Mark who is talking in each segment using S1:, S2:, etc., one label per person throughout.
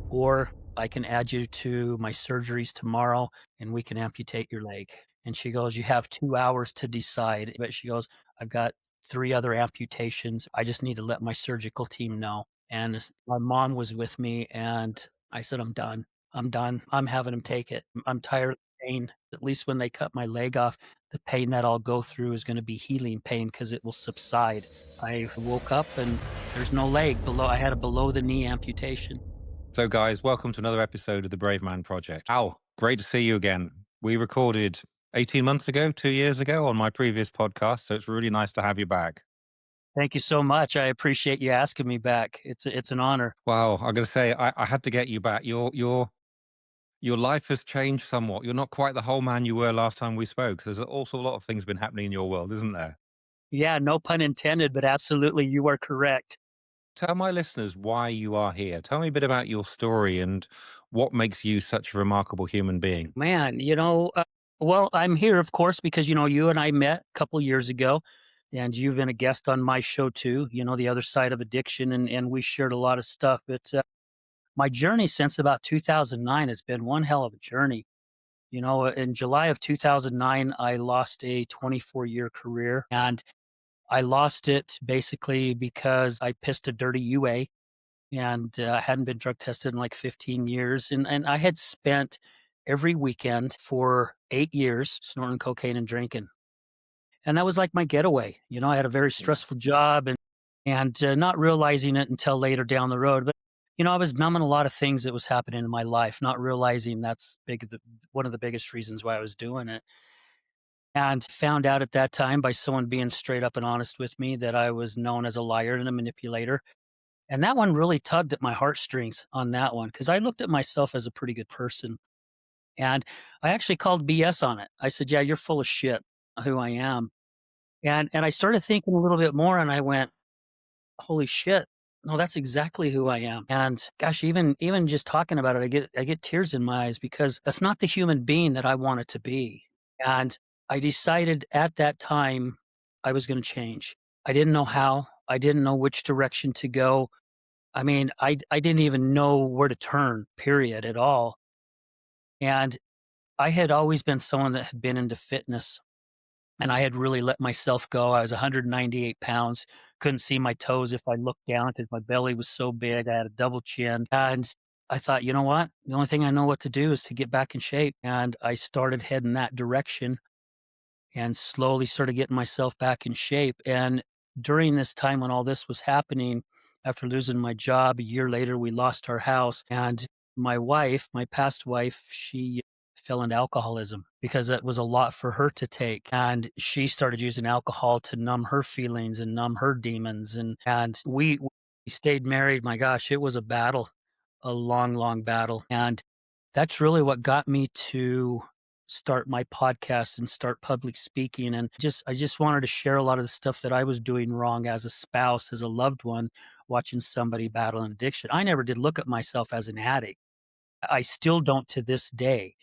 S1: or I can add you to my surgeries tomorrow and we can amputate your leg. And she goes, you have 2 hours to decide. But she goes, I've got three other amputations. I just need to let my surgical team know. And my mom was with me and I said, I'm done. I'm done. I'm having them take it. I'm tired of the pain. At least when they cut my leg off, the pain that I'll go through is going to be healing pain because it will subside. I woke up and there's no leg below. I had a below the knee amputation.
S2: So, guys, welcome to another episode of the Brave Man Project. Al, great to see you again. We recorded 18 months ago, 2 years ago on my previous podcast, so it's really nice to have you back.
S1: Thank you so much. I appreciate you asking me back. It's an honor.
S2: Wow, I'm going to say I had to get you back. Your life has changed somewhat. You're not quite the whole man you were last time we spoke. There's also a lot of things been happening in your world, isn't there?
S1: Yeah, no pun intended, but absolutely you are correct.
S2: Tell my listeners why you are here. Tell me a bit about your story and what makes you such a remarkable human being.
S1: Man, well, I'm here, of course, because, you and I met a couple years ago, and you've been a guest on my show too, the other side of addiction, and we shared a lot of stuff. But my journey since about 2009 has been one hell of a journey. In July of 2009, I lost a 24-year career, and I lost it basically because I pissed a dirty UA and hadn't been drug tested in like 15 years. And I had spent every weekend for 8 years snorting cocaine and drinking. And that was like my getaway. I had a very stressful job and not realizing it until later down the road. But, I was numbing a lot of things that was happening in my life, not realizing that's one of the biggest reasons why I was doing it. And found out at that time by someone being straight up and honest with me that I was known as a liar and a manipulator. And that one really tugged at my heartstrings on that one because I looked at myself as a pretty good person. And I actually called BS on it. I said, "Yeah, you're full of shit, who I am." And I started thinking a little bit more and I went, "Holy shit. No, that's exactly who I am." And gosh, even just talking about it, I get tears in my eyes because that's not the human being that I wanted to be. And I decided at that time I was going to change. I didn't know how. I didn't know which direction to go. I mean, I didn't even know where to turn, period, at all. And I had always been someone that had been into fitness, and I had really let myself go. I was 198 pounds, couldn't see my toes if I looked down because my belly was so big. I had a double chin, and I thought, you know what? The only thing I know what to do is to get back in shape. And I started heading that direction and slowly started getting myself back in shape. And during this time when all this was happening, after losing my job, a year later, we lost our house. And my wife, my past wife, she fell into alcoholism because it was a lot for her to take. And she started using alcohol to numb her feelings and numb her demons. And we stayed married. My gosh, it was a battle, a long, long battle. And that's really what got me to start my podcast and start public speaking. And I just wanted to share a lot of the stuff that I was doing wrong as a spouse, as a loved one, watching somebody battle an addiction. I never did look at myself as an addict. I still don't to this day.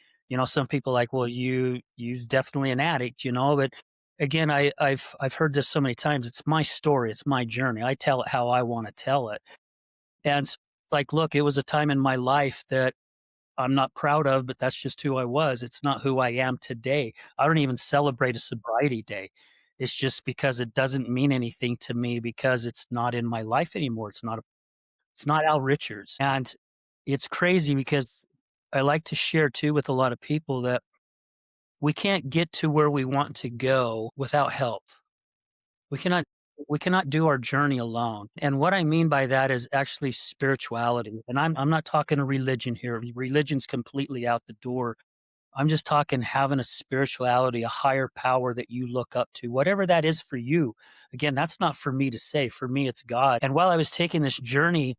S1: Some people like, well, you's definitely an addict, but again, I've heard this so many times. It's my story, it's my journey. I tell it how I want to tell it. And so, like, look, it was a time in my life that I'm not proud of, but that's just who I was. It's not who I am today. I don't even celebrate a sobriety day. It's just because it doesn't mean anything to me because it's not in my life anymore. It's not Al Richards. And it's crazy because I like to share too with a lot of people that we can't get to where we want to go without help. We cannot we cannot do our journey alone. And what I mean by that is actually spirituality. And I'm not talking religion here. Religion's completely out the door. I'm just talking having a spirituality, a higher power that you look up to, whatever that is for you. Again, that's not for me to say. For me, it's God. And while I was taking this journey,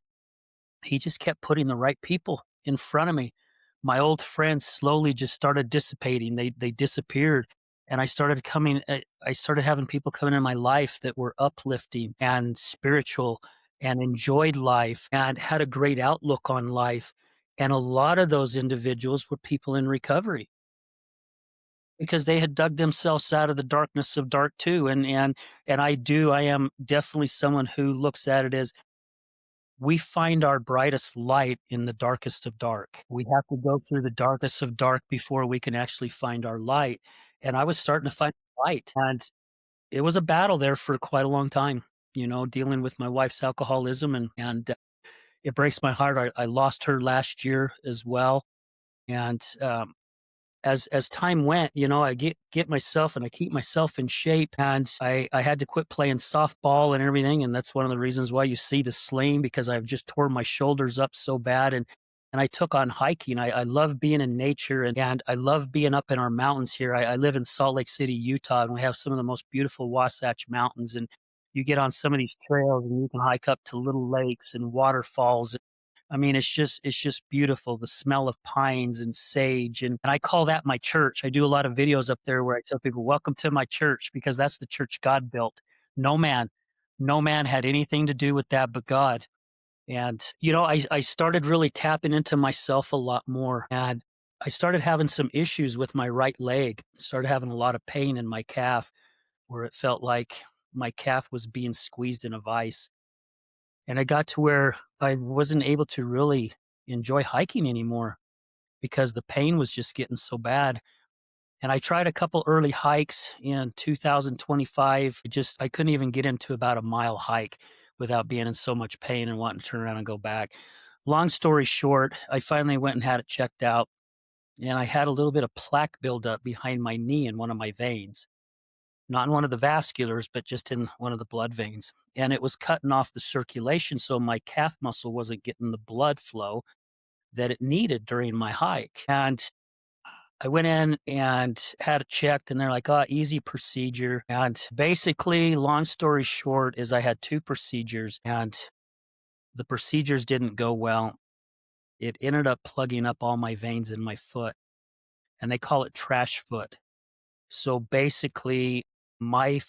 S1: he just kept putting the right people in front of me. My old friends slowly just started dissipating. They disappeared. And I started having people come in my life that were uplifting and spiritual and enjoyed life and had a great outlook on life. And a lot of those individuals were people in recovery because they had dug themselves out of the darkness of dark too. And I am definitely someone who looks at it as we find our brightest light in the darkest of dark. We have to go through the darkest of dark before we can actually find our light. And I was starting to find light. And it was a battle there for quite a long time, dealing with my wife's alcoholism. And it breaks my heart. I lost her last year as well. And as time went, I get myself and I keep myself in shape, and I had to quit playing softball and everything, and that's one of the reasons why you see the sling, because I've just tore my shoulders up so bad. And I took on hiking. I love being in nature, and I love being up in our mountains here. I live in Salt Lake City, Utah, and we have some of the most beautiful Wasatch Mountains. And you get on some of these trails and you can hike up to little lakes and waterfalls. I mean, it's just beautiful, the smell of pines and sage, and I call that my church. I do a lot of videos up there where I tell people, "Welcome to my church," because that's the church God built. No man no man had anything to do with that but God. And, I started really tapping into myself a lot more, and I started having some issues with my right leg. Started having a lot of pain in my calf where it felt like my calf was being squeezed in a vise. And I got to where I wasn't able to really enjoy hiking anymore because the pain was just getting so bad. And I tried a couple early hikes in 2025. I couldn't even get into about a mile hike without being in so much pain and wanting to turn around and go back. Long story short, I finally went and had it checked out, and I had a little bit of plaque buildup behind my knee in one of my veins. Not in one of the vasculars, but just in one of the blood veins. And it was cutting off the circulation, so my calf muscle wasn't getting the blood flow that it needed during my hike. And I went in and had it checked, and they're like, "Oh, easy procedure." And basically, long story short, is I had 2 procedures, and the procedures didn't go well. It ended up plugging up all my veins in my foot, and they call it trash foot. So basically, my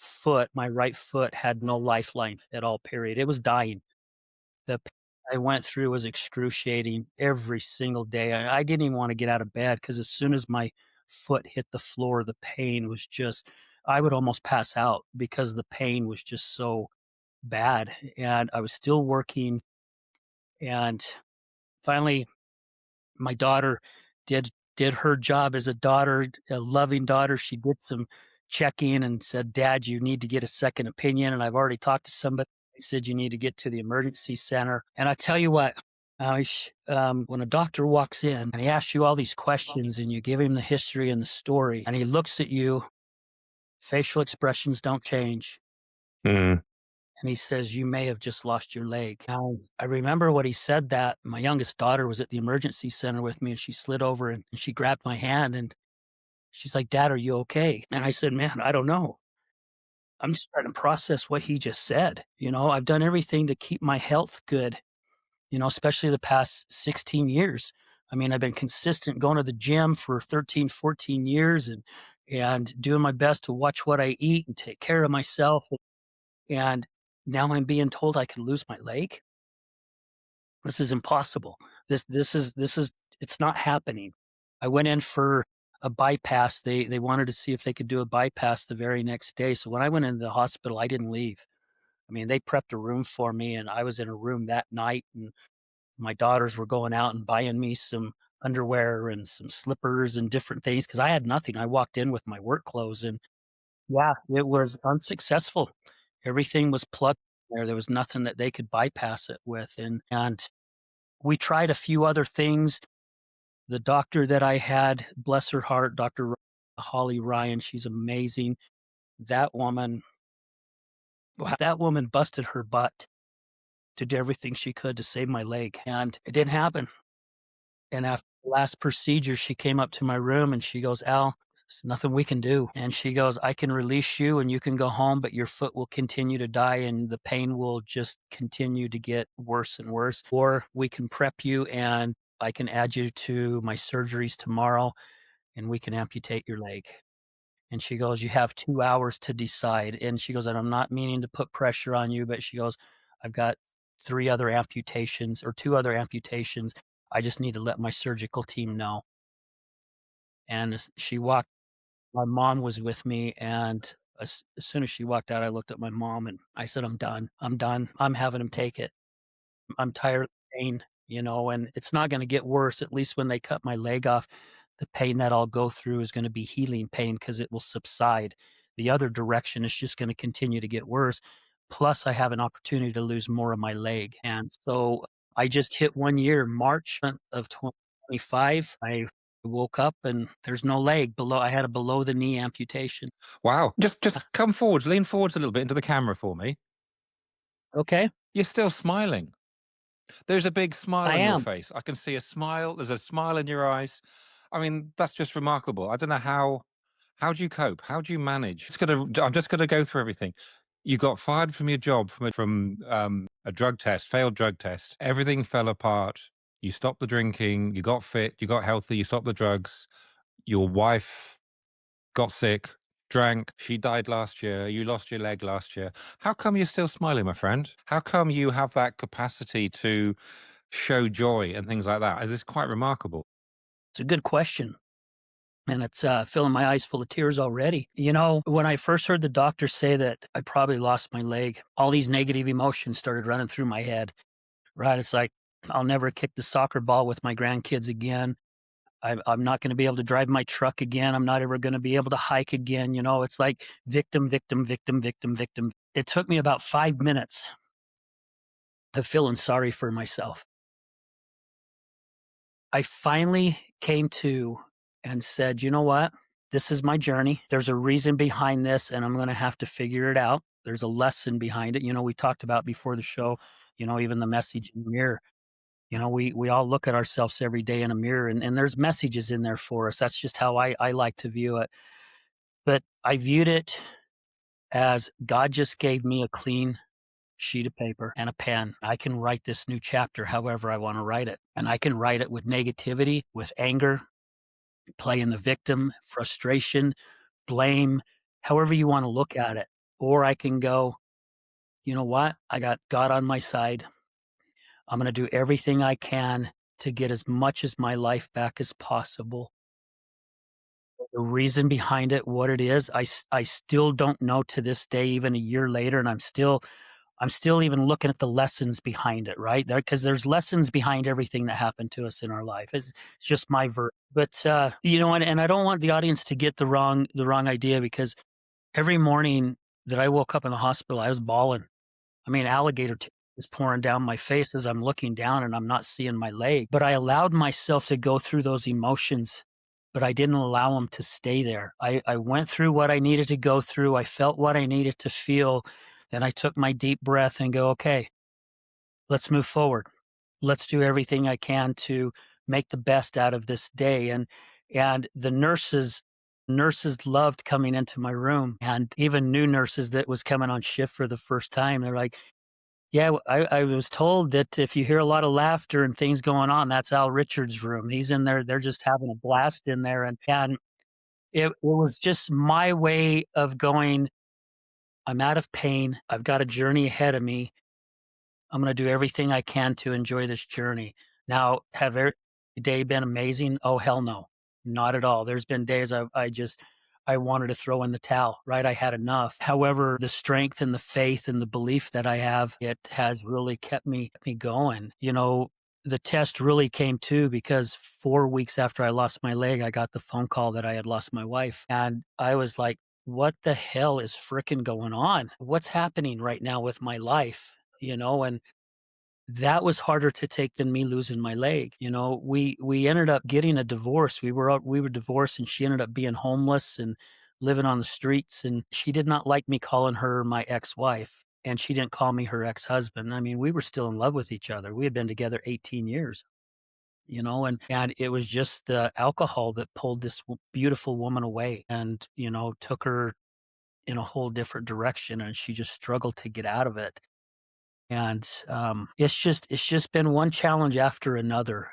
S1: right foot had no lifeline at all, period. It was dying. The pain I went through was excruciating every single day. I didn't even want to get out of bed because as soon as my foot hit the floor, the pain was just, I would almost pass out because the pain was just so bad. And I was still working. And finally, my daughter did her job as a daughter, a loving daughter. She did some checking and said, "Dad, you need to get a second opinion." And I've already talked to somebody. They said you need to get to the emergency center. And I tell you what, when a doctor walks in and he asks you all these questions and you give him the history and the story, and he looks at you, facial expressions don't change.
S2: Mm.
S1: And he says, "You may have just lost your leg." Now, I remember when he said that, my youngest daughter was at the emergency center with me, and she slid over and she grabbed my hand and she's like, "Dad, are you okay?" And I said, "Man, I don't know. I'm just trying to process what he just said. I've done everything to keep my health good, especially the past 16 years. I mean, I've been consistent going to the gym for 13, 14 years and doing my best to watch what I eat and take care of myself. And now I'm being told I could lose my leg. This is impossible. This is it's not happening." I went in for a bypass. They wanted to see if they could do a bypass the very next day. So when I went into the hospital, I didn't leave. I mean, they prepped a room for me, and I was in a room that night, and my daughters were going out and buying me some underwear and some slippers and different things because I had nothing. I walked in with my work clothes, and yeah, it was unsuccessful. Everything was plugged there. There was nothing that they could bypass it with, and we tried a few other things. The doctor that I had, bless her heart, Dr. Holly Ryan, she's amazing. That woman that woman busted her butt to do everything she could to save my leg, and it didn't happen. And after the last procedure, she came up to my room and she goes, "Al, there's nothing we can do." And she goes, "I can release you and you can go home, but your foot will continue to die and the pain will just continue to get worse and worse. Or we can prep you and I can add you to my surgeries tomorrow and we can amputate your leg." And she goes, "You have 2 hours to decide." And she goes, "And I'm not meaning to put pressure on you," but she goes, "I've got 3 other amputations or 2 other amputations. I just need to let my surgical team know." And she walked my mom was with me, and as soon as she walked out, I looked at my mom and I said, "I'm done. I'm done. I'm having him take it." I'm tired of the pain, and it's not gonna get worse, at least when they cut my leg off, the pain that I'll go through is gonna be healing pain because it will subside. The other direction is just gonna continue to get worse, plus I have an opportunity to lose more of my leg, and so I just hit 1 year, March of 2025. I woke up and there's no leg below. I had a below the knee amputation.
S2: Wow. Just come forwards, lean forwards a little bit into the camera for me.
S1: Okay,
S2: You're still smiling. There's a big smile
S1: I
S2: on your
S1: am.
S2: face. I can see a smile. There's a smile in your eyes. I mean, that's just remarkable. I don't know how do you cope? How do you manage? I'm just gonna go through everything. You got fired from your job from a drug test, failed drug test. Everything fell apart. You stopped the drinking, you got fit, you got healthy, you stopped the drugs. Your wife got sick, drank, she died last year, you lost your leg last year. How come you're still smiling, my friend? How come you have that capacity to show joy and things like that? It is quite remarkable.
S1: It's a good question, and it's, filling my eyes full of tears already. When I first heard the doctor say that I probably lost my leg, all these negative emotions started running through my head, right? It's like, I'll never kick the soccer ball with my grandkids again. I'm not gonna be able to drive my truck again. I'm not ever gonna be able to hike again, It's like victim, victim, victim, victim, victim. It took me about 5 minutes of feeling sorry for myself. I finally came to and said, "You know what? This is my journey. There's a reason behind this, and I'm gonna have to figure it out. There's a lesson behind it." We talked about before the show, even the message in the mirror. We all look at ourselves every day in a mirror, and there's messages in there for us. That's just how I like to view it. But I viewed it as God just gave me a clean sheet of paper and a pen. I can write this new chapter however I want to write it. And I can write it with negativity, with anger, playing the victim, frustration, blame, however you want to look at it. Or I can go, you know what? I got God on my side. I'm going to do everything I can to get as much as my life back as possible. The reason behind it, what it is, I still don't know to this day, even a year later, and I'm still even looking at the lessons behind it, right? Because there's lessons behind everything that happened to us in our life. It's just my but, and I don't want the audience to get the wrong idea because every morning that I woke up in the hospital, I was bawling. I mean, alligator tears is pouring down my face as I'm looking down and I'm not seeing my leg, but I allowed myself to go through those emotions, but I didn't allow them to stay there. I went through what I needed to go through. I felt what I needed to feel. Then I took my deep breath and go, okay, let's move forward. Let's do everything I can to make the best out of this day. And the nurses loved coming into my room, and even new nurses that was coming on shift for the first time. They're like, yeah, I was told that if you hear a lot of laughter and things going on, that's Al Richards' room. He's in there. They're just having a blast in there. And it was just my way of going, I'm out of pain. I've got a journey ahead of me. I'm going to do everything I can to enjoy this journey. Now, have every day been amazing? Oh, hell no. Not at all. There's been days I wanted to throw in the towel, right? I had enough. However, the strength and the faith and the belief that I have, it has really kept me going. The test really came too because 4 weeks after I lost my leg, I got the phone call that I had lost my wife. And I was like, what the hell is fricking going on? What's happening right now with my life? And that was harder to take than me losing my leg. We ended up getting a divorce. We were divorced, and she ended up being homeless and living on the streets. And she did not like me calling her my ex-wife, and she didn't call me her ex-husband. I mean, we were still in love with each other. We had been together 18 years. And it was just the alcohol that pulled this beautiful woman away and took her in a whole different direction, and she just struggled to get out of it. And, it's just been one challenge after another,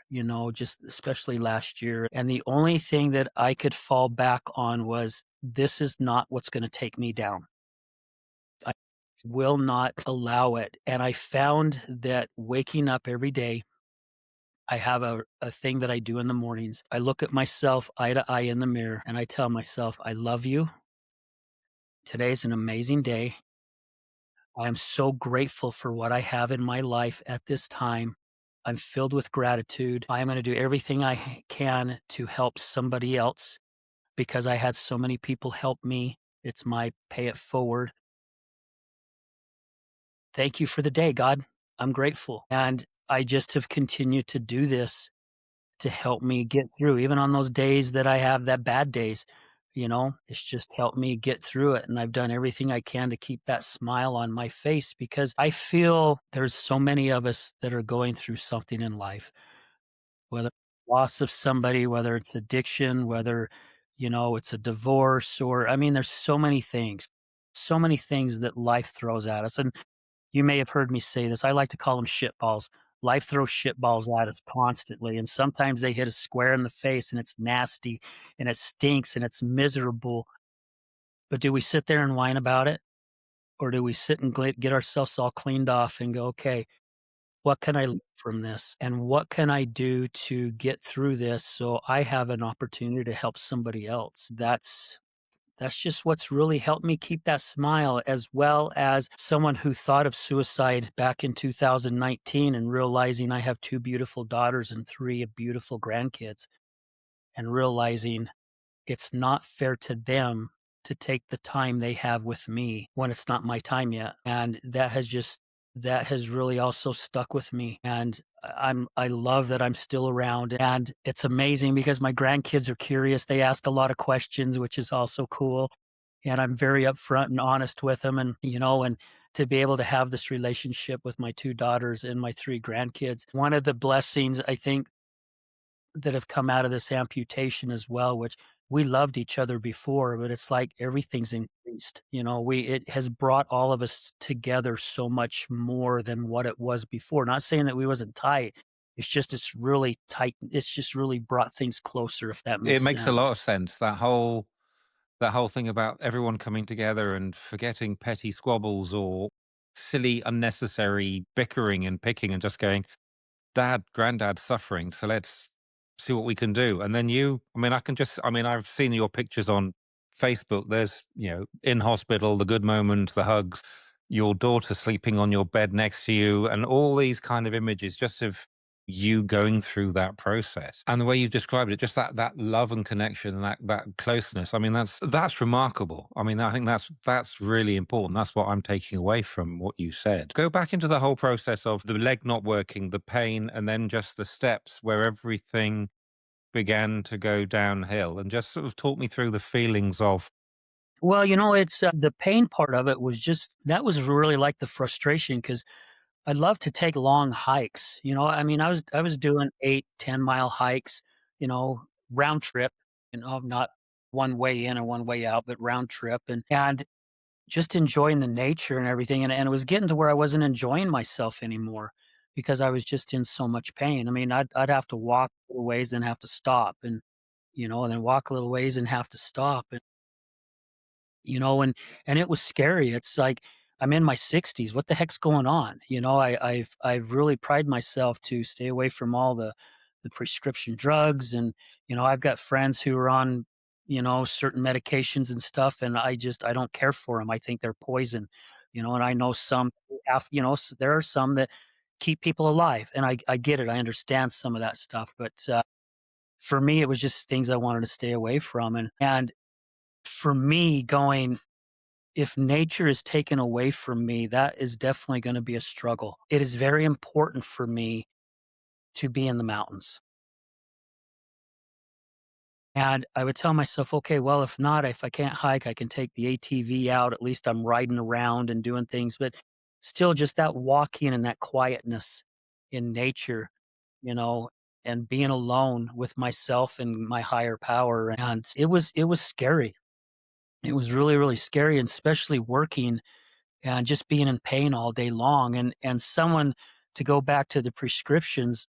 S1: just especially last year, and the only thing that I could fall back on was, "This is not what's gonna take me down. I will not allow it." And I found that waking up every day, I have a thing that I do in the mornings. I look at myself eye to eye in the mirror, and I tell myself, "I love you. Today's an amazing day. I am so grateful for what I have in my life at this time. I'm filled with gratitude. I am going to do everything I can to help somebody else because I had so many people help me. It's my pay it forward. Thank you for the day, God. I'm grateful. And I just have continued to do this to help me get through, even on those days that I have that bad days. It's just helped me get through it. And I've done everything I can to keep that smile on my face because I feel there's so many of us that are going through something in life, whether loss of somebody, whether it's addiction, whether, it's a divorce or, I mean, there's so many things that life throws at us. And you may have heard me say this. I like to call them shit balls. Life throws shit balls at us constantly, and sometimes they hit us square in the face, and it's nasty, and it stinks, and it's miserable. But do we sit there and whine about it, or do we sit and get ourselves all cleaned off and go, "Okay, what can I learn from this, and what can I do to get through this so I have an opportunity to help somebody else?" That's just what's really helped me keep that smile, as well as someone who thought of suicide back in 2019 and realizing I have 2 beautiful daughters and 3 beautiful grandkids, and realizing it's not fair to them to take the time they have with me when it's not my time yet, and that has really also stuck with me, and I love that I'm still around, and it's amazing because my grandkids are curious, they ask a lot of questions, which is also cool, and I'm very upfront and honest with them, and to be able to have this relationship with my 2 daughters and my 3 grandkids. One of the blessings I think that have come out of this amputation as well, which we loved each other before, but it's like everything's increased. It has brought all of us together so much more than what it was before. Not saying that we wasn't tight. It's really tight. It's just really brought things closer, if that
S2: It
S1: makes
S2: makes a
S1: sense.
S2: lot of sense, that whole thing about everyone coming together and forgetting petty squabbles or silly, unnecessary bickering and picking and just going, dad, granddad's suffering, so let's see what we can do. And then I've seen your pictures on Facebook. There's, in hospital, the good moments, the hugs, your daughter sleeping on your bed next to you, and all these kind of images just of you going through that process. And the way you've described it, just that love and connection and that closeness. I mean, that's remarkable. I mean, I think that's really important. That's what I'm taking away from what you said. Go back into the whole process of the leg not working, the pain, and then just the steps where everything began to go downhill, and just sort of talk me through the feelings of.
S1: Well, it's the pain part of it was just that was really like the frustration because I'd love to take long hikes. I mean, I was doing 8, 10-mile hikes, you know, round trip, not one way in and one way out, but round trip and just enjoying the nature and everything. And it was getting to where I wasn't enjoying myself anymore because I was just in so much pain. I mean, I'd have to walk a little ways, then have to stop and then walk a little ways and have to stop. And it was scary. It's like I'm in my 60s. What the heck's going on? I've really pride myself to stay away from all the prescription drugs, and I've got friends who are on certain medications and stuff, and I don't care for them. I think they're poison. And I know some there are some that keep people alive, and I get it. I understand some of that stuff, but for me, it was just things I wanted to stay away from, and for me going if nature is taken away from me, that is definitely gonna be a struggle. It is very important for me to be in the mountains. And I would tell myself, "Okay, well, if not, if I can't hike, I can take the ATV out, at least I'm riding around and doing things," but still just that walking and that quietness in nature, you know, and being alone with myself and my higher power, and it was scary. It was really, really scary, and especially working and just being in pain all day long, and someone to go back to the prescriptions,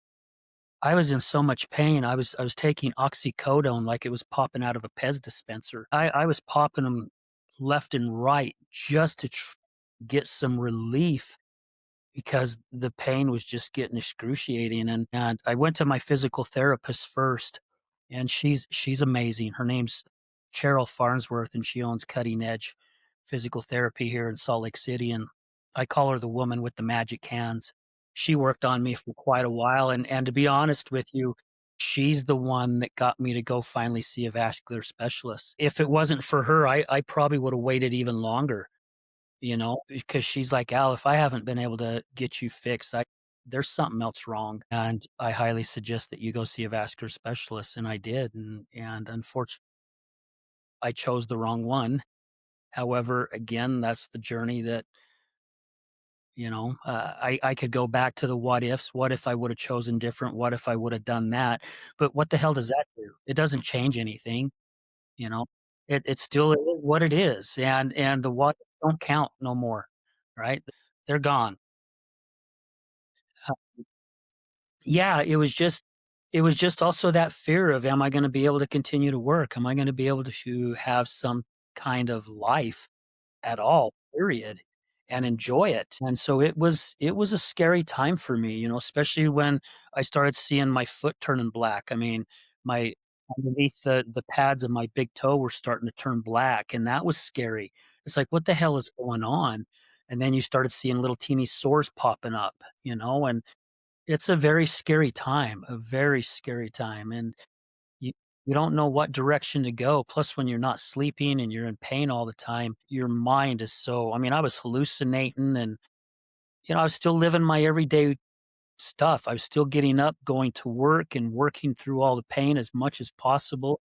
S1: I was in so much pain, I was taking oxycodone like it was popping out of a Pez dispenser. I was popping them left and right just to get some relief because the pain was just getting excruciating, and I went to my physical therapist first, and she's amazing. Her name's Cheryl Farnsworth, and she owns Cutting Edge Physical Therapy here in Salt Lake City, and I call her the woman with the magic hands. She worked on me for quite a while, and to be honest with you, she's the one that got me to go finally see a vascular specialist. If it wasn't for her, I probably would have waited even longer, because she's like, "Al, if I haven't been able to get you fixed, I there's something else wrong, and I highly suggest that you go see a vascular specialist," and I did, and unfortunately, I chose the wrong one. However, again, that's the journey that I could go back to the what ifs. What if I would have chosen different? What if I would have done that? But what the hell does that do? It doesn't change anything, you know? It still is what it is, and the what don't count no more, right? They're gone. Uh, yeah, it was just also that fear of, am I gonna be able to continue to work? Am I gonna be able to have some kind of life at all, period, and enjoy it. And so it was a scary time for me, especially when I started seeing my foot turning black. I mean, my underneath the pads of my big toe were starting to turn black, and that was scary. It's like, what the hell is going on? And then you started seeing little teeny sores popping up, and it's a very scary time, a very scary time. And you you don't know what direction to go, plus when you're not sleeping and you're in pain all the time, your mind is so I mean, I was hallucinating and, I was still living my everyday stuff. I was still getting up, going to work, and working through all the pain as much as possible,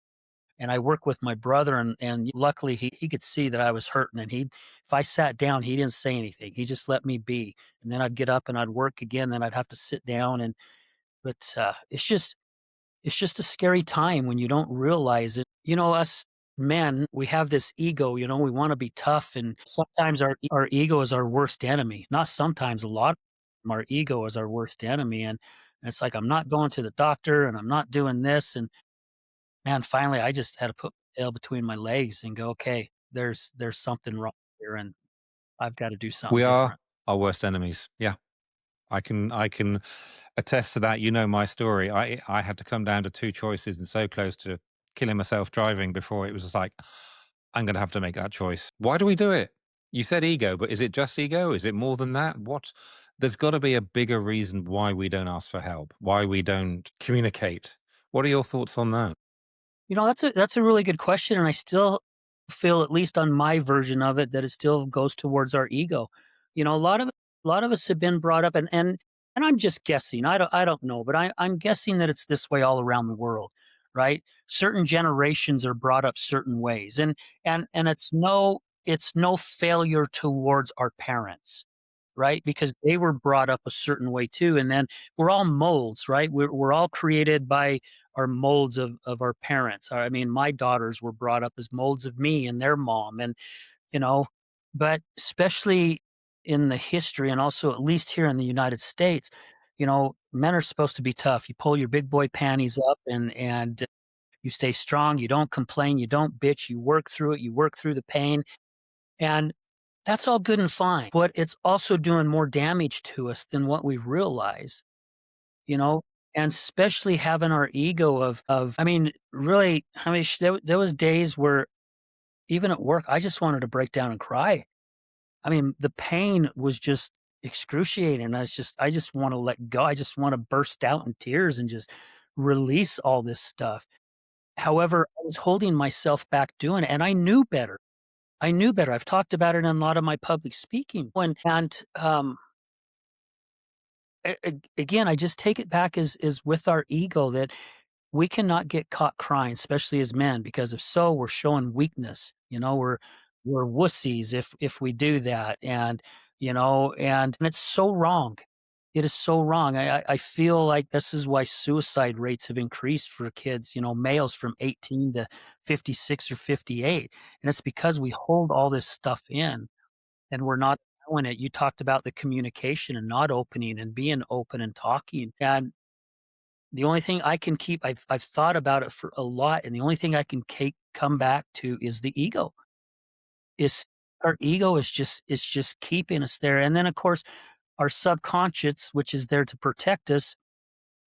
S1: and I work with my brother, and luckily, he could see that I was hurting, and if I sat down, he didn't say anything. He just let me be, and then I'd get up and I'd work again, then I'd have to sit down, it's just a scary time when you don't realize it. Us men, we have this ego, we wanna be tough, and sometimes our ego is our worst enemy. Not sometimes, a lot of our ego is our worst enemy, and it's like, "I'm not going to the doctor, and I'm not doing this," and, man, finally, I just had to put my tail between my legs and go, "Okay, there's something wrong here, and I've gotta do something
S2: We are
S1: different."
S2: our worst enemies. Yeah. I can attest to that. You know my story. I had to come down to two choices and so close to killing myself driving before it was just like, I'm going to have to make that choice. Why do we do it? You said ego, but is it just ego? Is it more than that? What? There's got to be a bigger reason why we don't ask for help, why we don't communicate. What are your thoughts on that?
S1: That's a really good question, and I still feel, at least on my version of it, that it still goes towards our ego. A lot of us have been brought up, and I'm just guessing. I don't know, but I'm guessing that it's this way all around the world, right? Certain generations are brought up certain ways, and it's no failure towards our parents, right? Because they were brought up a certain way too, and then we're all molds, right? We're all created by our molds of our parents. I mean, my daughters were brought up as molds of me and their mom, and you know, but especially in the history, and also at least here in the United States, men are supposed to be tough. You pull your big boy panties up, and you stay strong. You don't complain. You don't bitch. You work through it. You work through the pain, and that's all good and fine, but it's also doing more damage to us than what we realize, you know? And especially having our ego I mean, really, I mean, there was days where even at work, I just wanted to break down and cry. I mean, the pain was just excruciating. I just wanna let go. I just wanna burst out in tears and just release all this stuff. However, I was holding myself back doing it, and I knew better. I knew better. I've talked about it in a lot of my public speaking again, I just take it back as with our ego that we cannot get caught crying, especially as men, because if so, we're showing weakness. We're wussies if we do that, and it's so wrong. It is so wrong. I feel like this is why suicide rates have increased for kids, males from 18 to 56 or 58, and it's because we hold all this stuff in and we're not allowing it. You talked about the communication and not opening and being open and talking. And the only thing I can keep, I've thought about it for a lot, and the only thing I can come back to is the ego. Is our ego is just keeping us there. And then of course our subconscious, which is there to protect us,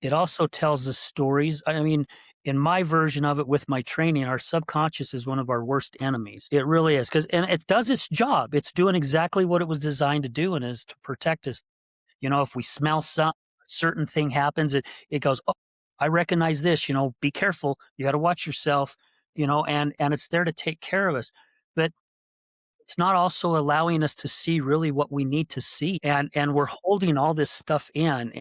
S1: it also tells us stories. I mean, in my version of it with my training, our subconscious is one of our worst enemies. It really is, because and it does its job. It's doing exactly what it was designed to do, and is to protect us. If we smell some certain thing happens, it goes, "Oh, I recognize this, be careful. You gotta watch yourself," and it's there to take care of us. But it's not also allowing us to see really what we need to see, and we're holding all this stuff in.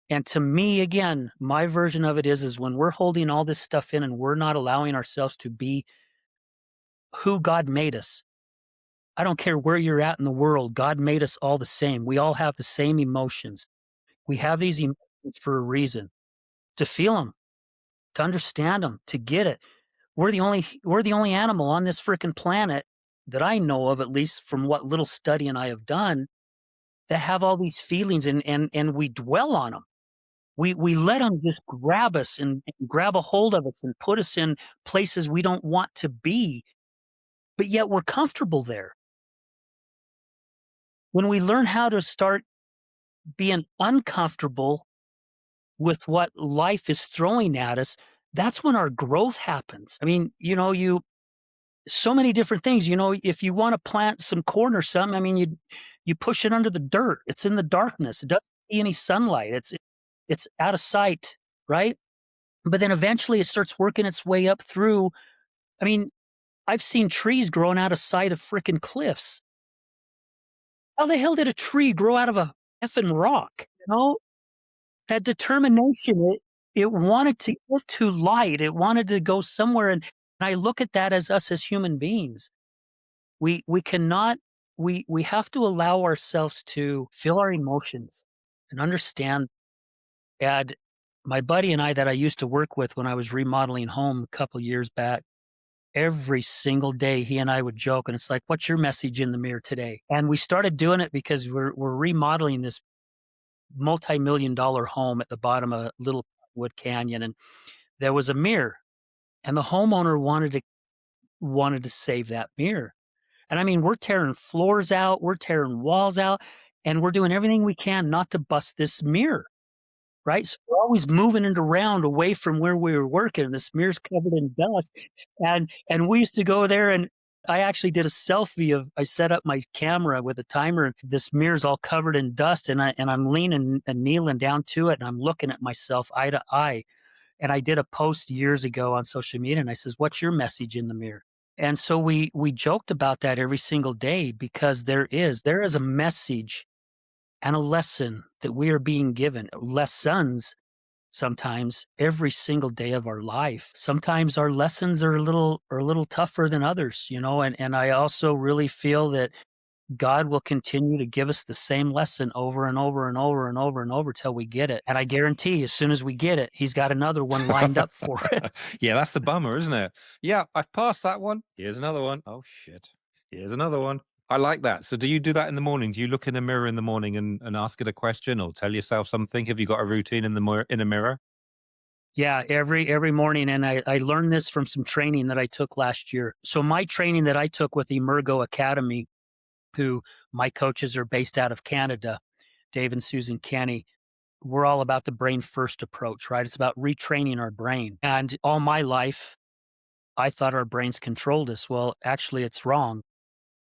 S1: And to me, again, my version of it is when we're holding all this stuff in and we're not allowing ourselves to be who God made us. I don't care where you're at in the world, God made us all the same. We all have the same emotions. We have these emotions for a reason, to feel them, to understand them, to get it. We're the only animal on this freaking planet that I know of, at least from what little studying I have done, that have all these feelings, and we dwell on them. We let them just grab us and grab a hold of us and put us in places we don't want to be, but yet we're comfortable there. When we learn how to start being uncomfortable with what life is throwing at us, that's when our growth happens. I mean, you so many different things. If you want to plant some corn or something, I mean, you push it under the dirt. It's in the darkness. It doesn't see any sunlight. It's out of sight, right? But then eventually it starts working its way up through. I mean, I've seen trees growing out of sight of frickin' cliffs. How the hell did a tree grow out of a effing rock? That determination, it wanted to get to light. It wanted to go somewhere, and I look at that as us as human beings. We cannot we have to allow ourselves to feel our emotions and understand. And my buddy and I that I used to work with when I was remodeling home a couple years back, every single day he and I would joke, and it's like, "What's your message in the mirror today?" And we started doing it because we're remodeling this multi-million dollar home at the bottom of a little wood canyon, and there was a mirror, and the homeowner wanted to save that mirror. And I mean, we're tearing floors out, we're tearing walls out, and we're doing everything we can not to bust this mirror. Right? So we're always moving it around away from where we were working, and the smear's covered in dust, and we used to go there, and I actually did a selfie of I set up my camera with a timer, and this mirror's all covered in dust, and I'm leaning and kneeling down to it, and I'm looking at myself eye to eye, and I did a post years ago on social media, and I says, "What's your message in the mirror?" And so we joked about that every single day, because there is a message and a lesson that we are being given, lessons sometimes every single day of our life. Sometimes our lessons are a little tougher than others, and I also really feel that God will continue to give us the same lesson over and over and over and over and over till we get it. And I guarantee as soon as we get it, he's got another one lined up for us.
S2: Yeah, that's the bummer, isn't it? Yeah, I've passed that one. Here's another one. Oh shit. Here's another one. I like that. So do you do that in the morning? Do you look in the mirror in the morning and ask it a question or tell yourself something? Have you got a routine in a mirror?
S1: Yeah, every morning, and I learned this from some training that I took last year. So my training that I took with Emergo Academy, who my coaches are based out of Canada, Dave and Susan Kenny, we're all about the brain first approach, right? It's about retraining our brain. And all my life, I thought our brains controlled us. Well, actually, it's wrong.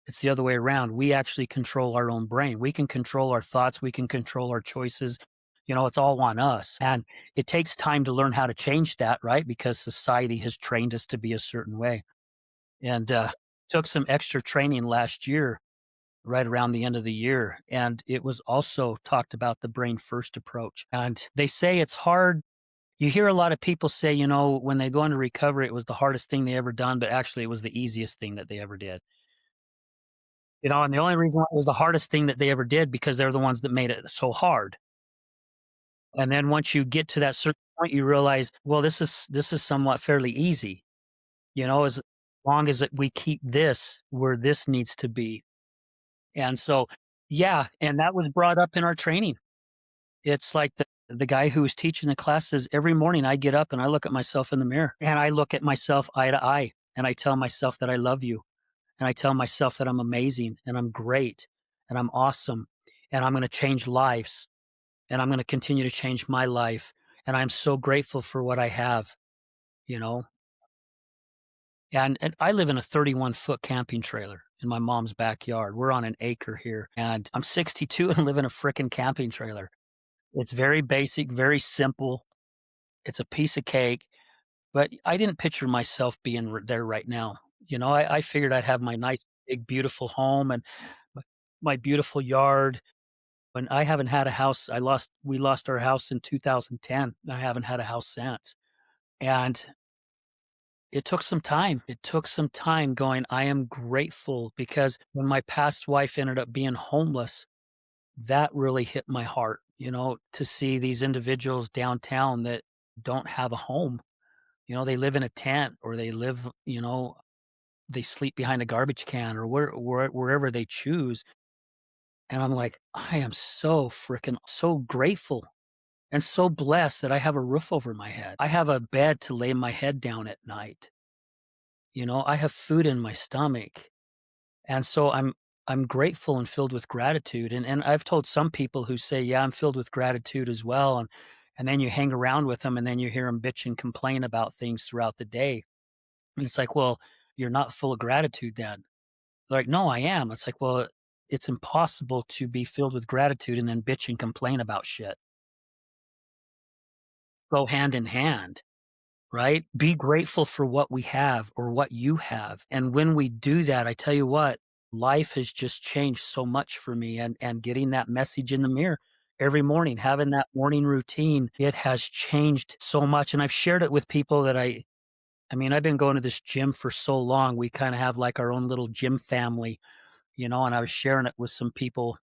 S1: It's the other way around. We actually control our own brain. We can control our thoughts. We can control our choices. It's all on us. And it takes time to learn how to change that, right? Because society has trained us to be a certain way. And took some extra training last year, right around the end of the year. And it was also talked about the brain first approach. And they say it's hard. You hear a lot of people say, when they go into recovery, it was the hardest thing they ever done, but actually it was the easiest thing that they ever did. And the only reason why it was the hardest thing that they ever did, because they're the ones that made it so hard. And then once you get to that certain point, you realize, well, this is somewhat fairly easy, as long as we keep this where this needs to be. And so, yeah, and that was brought up in our training. It's like the guy who was teaching the class says, every morning I get up and I look at myself in the mirror, and I look at myself eye to eye, and I tell myself that I love you, and I tell myself that I'm amazing and I'm great and I'm awesome and I'm going to change lives, and I'm going to continue to change my life, and I'm so grateful for what I have. you know? And I live in a 31-foot camping trailer in my mom's backyard. We're on an acre here, and I'm 62 and live in a frickin' camping trailer. It's very basic, very simple. It's a piece of cake, but I didn't picture myself being there right now. I figured I'd have my nice, big, beautiful home and my, my beautiful yard. And I haven't had a house. We lost our house in 2010. I haven't had a house since. And it took some time. It took some time going, I am grateful because when my past wife ended up being homeless, that really hit my heart, to see these individuals downtown that don't have a home. They live in a tent or they sleep behind a garbage can or wherever they choose. And I'm like, I am so freaking so grateful and so blessed that I have a roof over my head. I have a bed to lay my head down at night. I have food in my stomach. And so I'm grateful and filled with gratitude. And I've told some people who say, "Yeah, I'm filled with gratitude as well." And then you hang around with them and then you hear them bitch and complain about things throughout the day. And it's like, "Well, you're not full of gratitude then." They're like, "No, I am." It's like, "Well, it's impossible to be filled with gratitude and then bitch and complain about shit. Go hand in hand." Right? Be grateful for what we have or what you have. And when we do that, I tell you what, life has just changed so much for me and getting that message in the mirror every morning, having that morning routine, it has changed so much. And I've shared it with people that I mean, I've been going to this gym for so long. We kind of have like our own little gym family, and I was sharing it with some people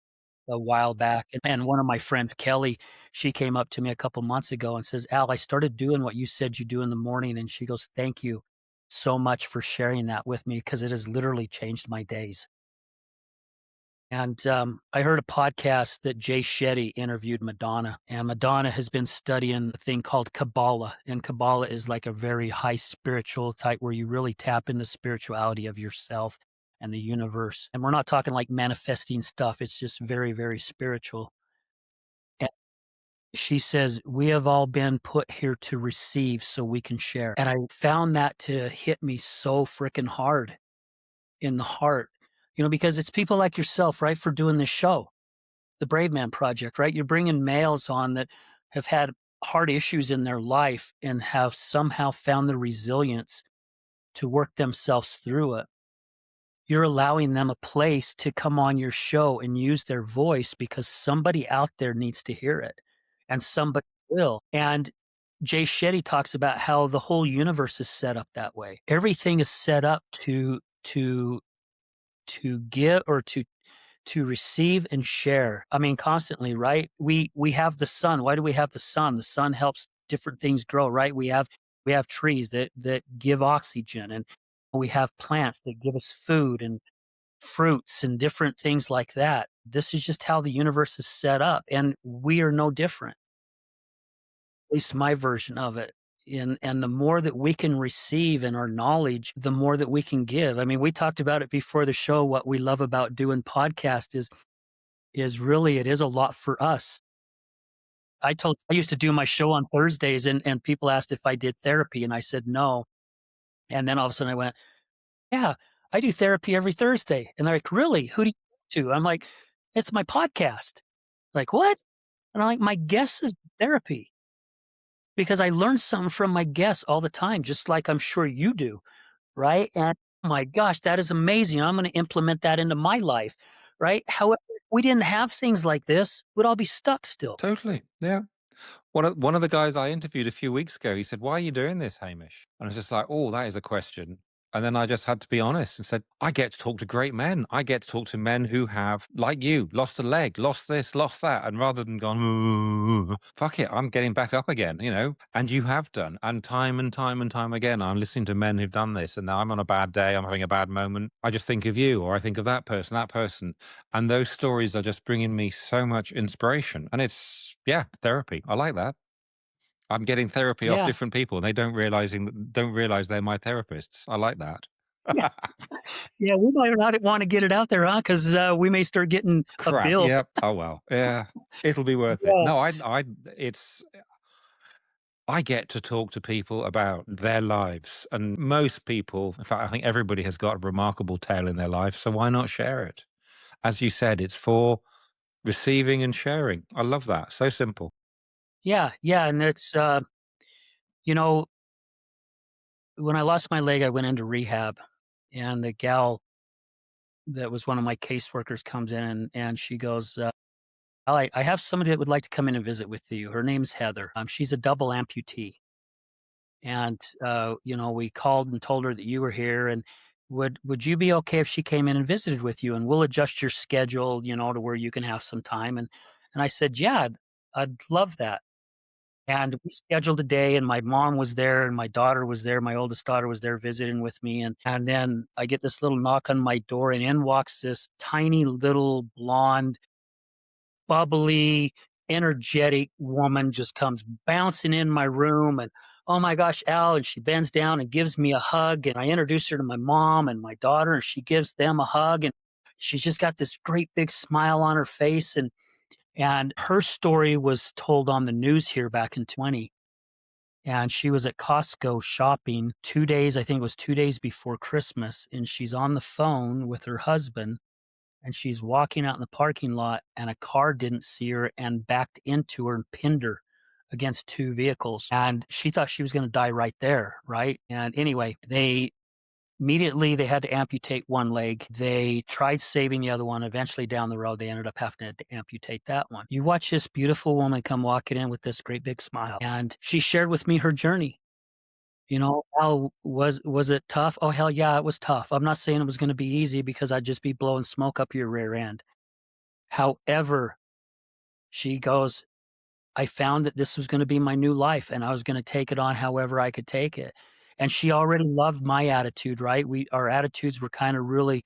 S1: a while back, and one of my friends, Kelly, she came up to me a couple months ago and says, "Al, I started doing what you said you do in the morning," and she goes, "Thank you so much for sharing that with me because it has literally changed my days." And, I heard a podcast that Jay Shetty interviewed Madonna, and Madonna has been studying a thing called Kabbalah, and Kabbalah is like a very high spiritual type where you really tap in the spirituality of yourself and the universe, and we're not talking like manifesting stuff, it's just very, very spiritual. And she says, "We have all been put here to receive so we can share," and I found that to hit me so freaking hard in the heart, because it's people like yourself, right, for doing this show. The Brave Man Project, right? You're bringing males on that have had hard issues in their life and have somehow found the resilience to work themselves through it. You're allowing them a place to come on your show and use their voice because somebody out there needs to hear it, and somebody will. And Jay Shetty talks about how the whole universe is set up that way. Everything is set up to give or to receive and share. I mean, constantly, right? We have the sun. Why do we have the sun? The sun helps different things grow, right? We have trees that give oxygen, and we have plants that give us food and fruits and different things like that. This is just how the universe is set up, and we are no different. At least my version of it. And the more that we can receive in our knowledge, the more that we can give. I mean, we talked about it before the show. What we love about doing podcast is really it is a lot for us. I used to do my show on Thursdays and people asked if I did therapy and I said no. And then all of a sudden I went, "Yeah, I do therapy every Thursday." And they're like, "Really? Who do you go to?" I'm like, "It's my podcast." Like, "What?" And I'm like, "My guest is therapy because I learn something from my guests all the time, just like I'm sure you do." Right? And oh my gosh, that is amazing. I'm gonna implement that into my life, right? However, if we didn't have things like this, we'd all be stuck still.
S2: Totally. Yeah. One of the guys I interviewed a few weeks ago, he said, "Why are you doing this, Hamish?" And I was just like, "Oh, that is a question." And then I just had to be honest and said, "I get to talk to great men. I get to talk to men who have, like you, lost a leg, lost this, lost that." And rather than gone, "Ooh, fuck it, I'm getting back up again. And you have done. And time again, I'm listening to men who've done this. And now I'm on a bad day. I'm having a bad moment. I just think of you, or I think of that person, that person. And those stories are just bringing me so much inspiration. And it's, yeah, therapy. I like that. I'm getting therapy off
S1: Yeah.
S2: different people, and they don't realize they're my therapists. I like that.
S1: Yeah. Yeah, we might not wanna get it out there, huh? 'Cause, we may start getting a
S2: Crap,
S1: bill.
S2: yep. Oh, well. Yeah. It'll be worth it.
S1: Yeah.
S2: No, I it's I get to talk to people about their lives. And most people, in fact, I think everybody has got a remarkable tale in their life. So why not share it? As you said, it's for receiving and sharing. I love that. So simple.
S1: Yeah, yeah, and it's, you know, when I lost my leg, I went into rehab, and the gal that was one of my caseworkers comes in and she goes, I have somebody that would like to come in and visit with you. Her name's Heather. She's a double amputee. And, we called and told her that you were here and would you be okay if she came in and visited with you and we'll adjust your schedule, to where you can have some time. And I said, yeah, I'd love that. And we scheduled a day and my mom was there and my daughter was there. My oldest daughter was there visiting with me. And then I get this little knock on my door and in walks this tiny little blonde, bubbly, energetic woman just comes bouncing in my room and, "Oh my gosh, Al," and she bends down and gives me a hug, and I introduce her to my mom and my daughter, and she gives them a hug, and she's just got this great big smile on her face, and her story was told on the news here back in 20, and she was at Costco shopping 2 days, I think it was 2 days before Christmas, and she's on the phone with her husband and she's walking out in the parking lot and a car didn't see her and backed into her and pinned her against 2 vehicles, and she thought she was gonna die right there, right? And anyway, they had to amputate one leg. They tried saving the other one. Eventually, down the road, they ended up having to amputate that one. You watch this beautiful woman come walking in with this great big smile, and she shared with me her journey. "How was it tough?" "Oh, hell yeah, it was tough. I'm not saying it was gonna be easy because I'd just be blowing smoke up your rear end. However," she goes, "I found that this was gonna be my new life, and I was gonna take it on however I could take it." And she already loved my attitude, right? Our attitudes were kinda really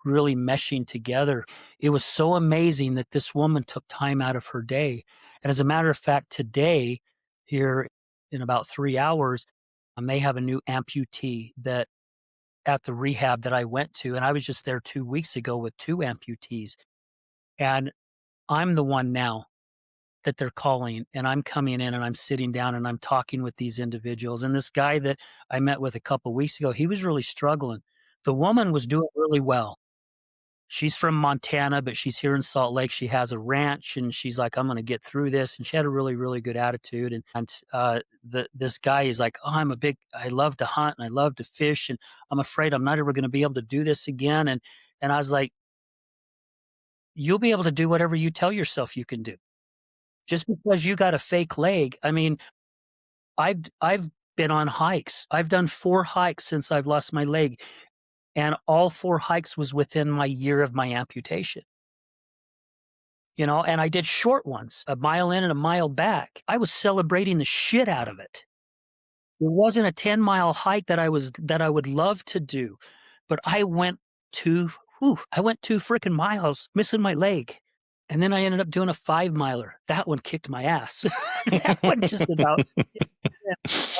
S1: meshing together. It was so amazing that this woman took time out of her day. And as a matter of fact, today, here in about 3 hours, they have a new amputee that at the rehab that I went to, and I was just there 2 weeks ago with 2 amputees, and I'm the one now that they're calling, and I'm coming in and I'm sitting down and I'm talking with these individuals, and this guy that I met with a couple weeks ago, he was really struggling. The woman was doing really well. She's from Montana, but she's here in Salt Lake. She has a ranch, and she's like, "I'm gonna get through this," and she had a really, really good attitude, this guy is like, "Oh, I love to hunt, and I love to fish, and I'm afraid I'm not ever gonna be able to do this again," and I was like, "You'll be able to do whatever you tell yourself you can do. Just because you got a fake leg." I mean, I've been on hikes. I've done 4 hikes since I've lost my leg, and all 4 hikes was within my year of my amputation. And I did short ones, a mile in and a mile back. I was celebrating the shit out of it. It wasn't a 10-mile hike that I would love to do, but I went 2 fricking miles missing my leg, and then I ended up doing a 5-miler. That one kicked my ass. That one just about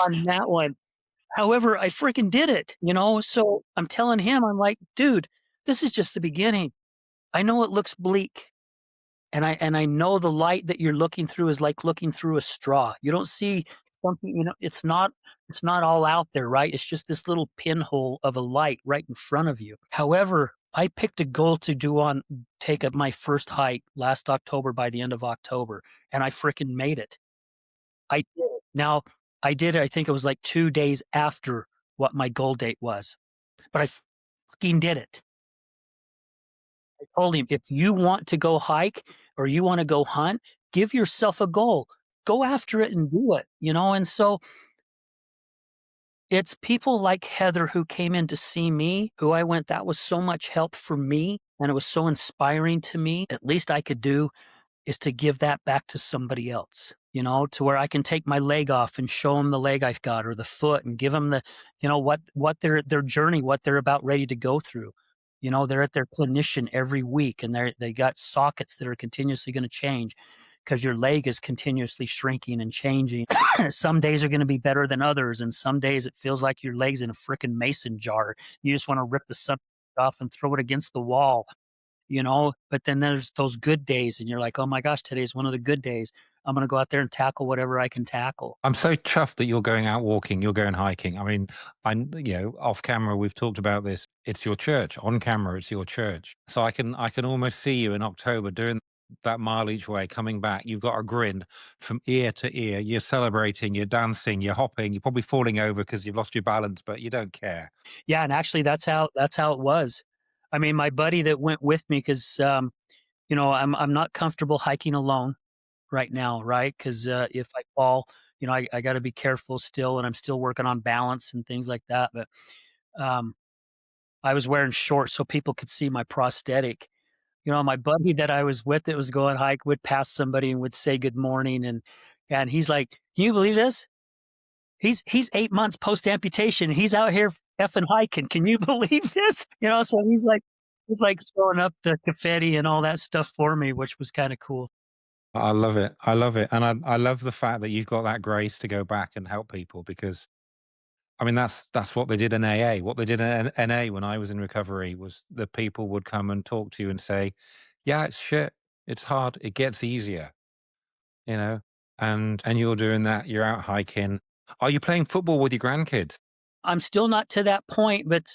S1: on that one. However, I freaking did it. So I'm telling him, I'm like, "Dude, this is just the beginning. I know it looks bleak, and I know the light that you're looking through is like looking through a straw. You don't see something, it's not all out there, right? It's just this little pinhole of a light right in front of you. However, I picked a goal to take up my first hike last October by the end of October, and I freaking made it. I did it. Now, I did it, I think it was like 2 days after what my goal date was, but I fucking did it. I told him, "If you want to go hike or you wanna go hunt, give yourself a goal. Go after it and do it," and so it's people like Heather who came in to see me, who I went, "That was so much help for me, and it was so inspiring to me. At least I could do is to give that back to somebody else, to where I can take my leg off and show them the leg I've got or the foot and give them what their journey, what they're about ready to go through. They're at their clinician every week and they got sockets that are continuously going to change because your leg is continuously shrinking and changing. Some days are going to be better than others, and some days it feels like your leg's in a freaking mason jar. You just want to rip the sun off and throw it against the wall. But then there's those good days and you're like, "Oh my gosh, today's one of the good days." I'm gonna go out there and tackle whatever I can tackle.
S2: I'm so chuffed that you're going out walking, you're going hiking. I mean, off camera we've talked about this. It's your church. On camera, it's your church. So I can almost see you in October doing that mile each way, coming back. You've got a grin from ear to ear. You're celebrating, you're dancing, you're hopping, you're probably falling over because you've lost your balance, but you don't care.
S1: Yeah, and actually that's how it was. I mean, my buddy that went with me 'cause, I'm not comfortable hiking alone right now, right? 'Cause, if I fall, I gotta be careful still, and I'm still working on balance and things like that, but, um, I was wearing shorts so people could see my prosthetic. My buddy that I was with that was going hike would pass somebody and would say good morning, and he's like, "Can you believe this? He's 8 months post-amputation, he's out here effing hiking. Can you believe this?" So he's like throwing up the confetti and all that stuff for me, which was kinda cool.
S2: I love it. I love it. And I love the fact that you've got that grace to go back and help people because I mean, that's what they did in AA. What they did in NA when I was in recovery was the people would come and talk to you and say, "Yeah, it's shit. It's hard. It gets easier," you know? And you're doing that. You're out hiking. Are you playing football with your grandkids?
S1: I'm still not to that point, but,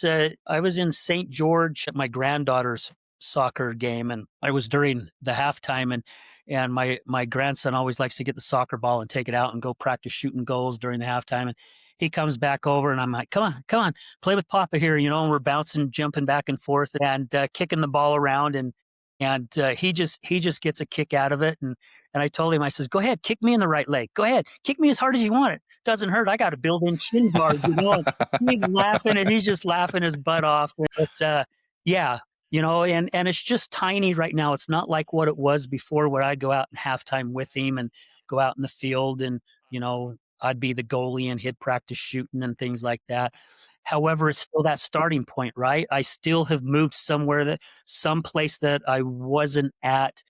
S1: I was in St. George at my granddaughter's soccer game, and I was during the halftime, and my grandson always likes to get the soccer ball and take it out and go practice shooting goals during the halftime, and he comes back over, and I'm like, come on, play with papa here," and we're bouncing, jumping back and forth and, kicking the ball around, and he just gets a kick out of it, and I told him, I says, "Go ahead, kick me in the right leg. Go ahead, kick me as hard as you want it. Doesn't hurt. I got a built-in shin guard." He's laughing and he's just laughing his butt off. But yeah, and it's just tiny right now. It's not like what it was before where I'd go out in halftime with him and go out in the field and, I'd be the goalie and he'd practice shooting and things like that. However, it's still that starting point, right? I still have moved someplace that I wasn't at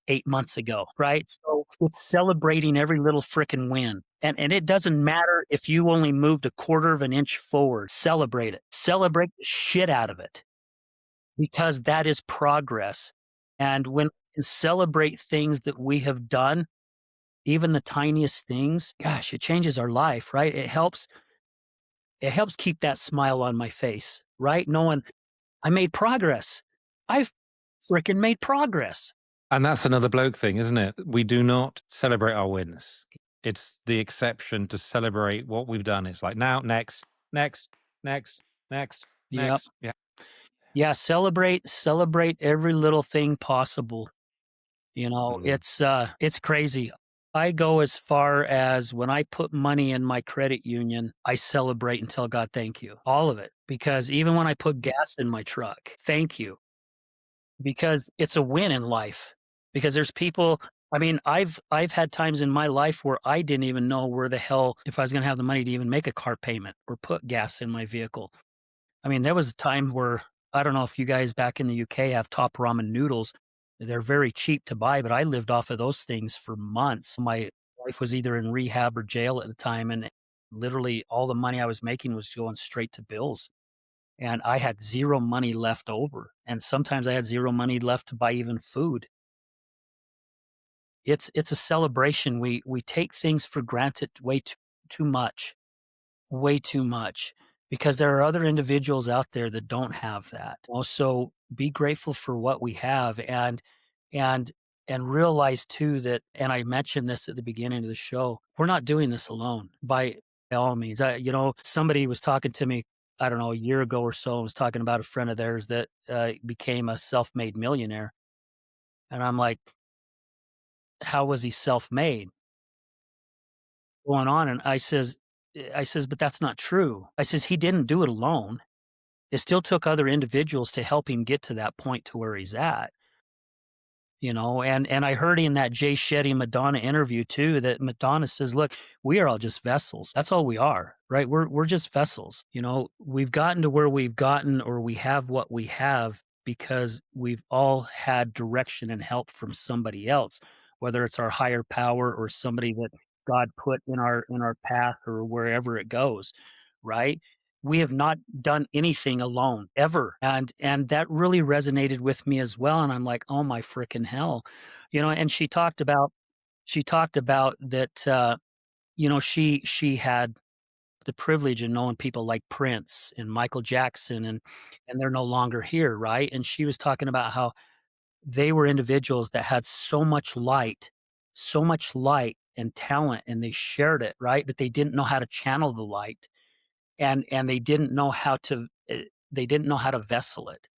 S1: 8 months ago, right? So, it's celebrating every little fricking win, and it doesn't matter if you only moved a quarter of an inch forward, celebrate it. Celebrate the shit out of it because that is progress, and when we celebrate things that we have done, even the tiniest things, gosh, it changes our life, right? It helps keep that smile on my face, right? Knowing I made progress. I've fricking made progress.
S2: And that's another bloke thing, isn't it? We do not celebrate our wins. It's the exception to celebrate what we've done. It's like now, next, next, next, next,
S1: Yep.
S2: next. Yeah.
S1: Yeah, celebrate every little thing possible.
S2: Mm.
S1: It's crazy. I go as far as when I put money in my credit union, I celebrate and tell God thank you. All of it. Because even when I put gas in my truck, thank you. Because it's a win in life. Because there's people I mean, I've had times in my life where I didn't even know where the hell if I was gonna have the money to even make a car payment or put gas in my vehicle. I mean, there was a time where I don't know if you guys back in the UK have top ramen noodles. They're very cheap to buy, but I lived off of those things for months. My wife was either in rehab or jail at the time, and literally all the money I was making was going straight to bills. And I had 0 money left over, and sometimes I had 0 money left to buy even food. It's a celebration. We take things for granted way too much. Way too much, because there are other individuals out there that don't have that. Also, be grateful for what we have and and realize too that and I mentioned this at the beginning of the show, we're not doing this alone by all means. Somebody was talking to me, I don't know, a year ago or so, was talking about a friend of theirs that became a self-made millionaire. And I'm like, how was he self-made? Going on? And I says, but that's not true. I says, he didn't do it alone. It still took other individuals to help him get to that point to where he's at, and I heard in that Jay Shetty Madonna interview too that Madonna says, "Look, we are all just vessels. That's all we are, right? We're just vessels. We've gotten to where we've gotten, or we have what we have because we've all had direction and help from somebody else, whether it's our higher power or somebody that God put in our path or wherever it goes, right? We have not done anything alone ever, and that really resonated with me as well, and I'm like, "Oh my freaking hell." And she talked about that, she had the privilege of knowing people like Prince and Michael Jackson, and they're no longer here, right? And she was talking about how they were individuals that had so much light and talent, and they shared it, right? But they didn't know how to channel the light, and they didn't know how to vessel it.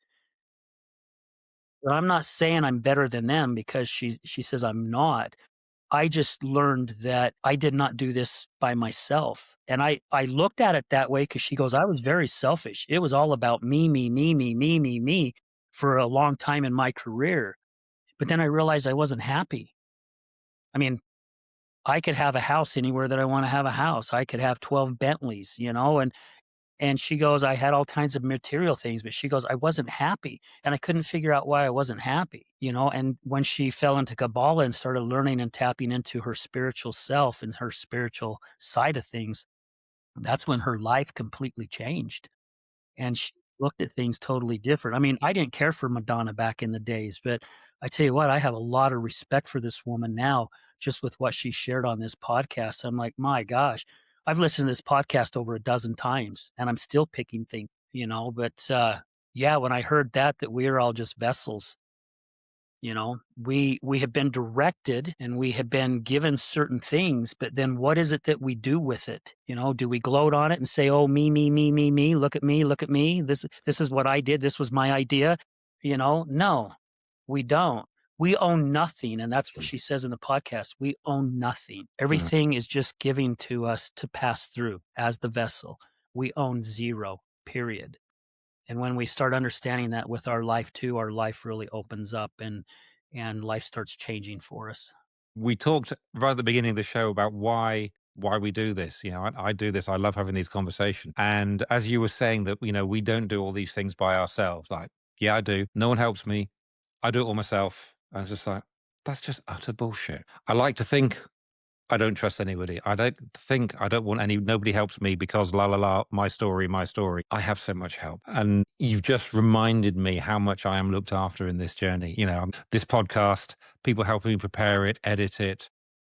S1: But I'm not saying I'm better than them because she says I'm not. I just learned that I did not do this by myself, and I looked at it that way because she goes, "I was very selfish. It was all about me, me, me, me, me, me, me for a long time in my career." But then I realized I wasn't happy. I mean, I could have a house anywhere that I wanna have a house. I could have 12 Bentleys, and she goes, "I had all kinds of material things," but she goes, "I wasn't happy, and I couldn't figure out why I wasn't happy," and when she fell into Kabbalah and started learning and tapping into her spiritual self and her spiritual side of things, that's when her life completely changed, and she looked at things totally different. I mean, I didn't care for Madonna back in the days, but I tell you what, I have a lot of respect for this woman now just with what she shared on this podcast. I'm like, "My gosh." I've listened to this podcast over a dozen times, and I'm still picking things, but, yeah, when I heard that we're all just vessels. We have been directed and we have been given certain things, but then what is it that we do with it? Do we gloat on it and say, "Oh, me, me, me, me, look at me, look at me. This is what I did. This was my idea." No, we don't. We own nothing, and that's what she says in the podcast. We own nothing.
S2: Mm.
S1: Everything is just giving to us to pass through as the vessel. We own zero. Period. And when we start understanding that with our life too, our life really opens up and life starts changing for us.
S2: We talked right at the beginning of the show about why we do this. I do this. I love having these conversations. And as you were saying that, we don't do all these things by ourselves. Like, yeah, I do. No one helps me. I do it all myself. I was just like, that's just utter bullshit. I like to think I don't trust anybody. I don't want nobody helps me because la la la, my story, my story. I have so much help. And you've just reminded me how much I am looked after in this journey. This podcast, people helping me prepare it, edit it,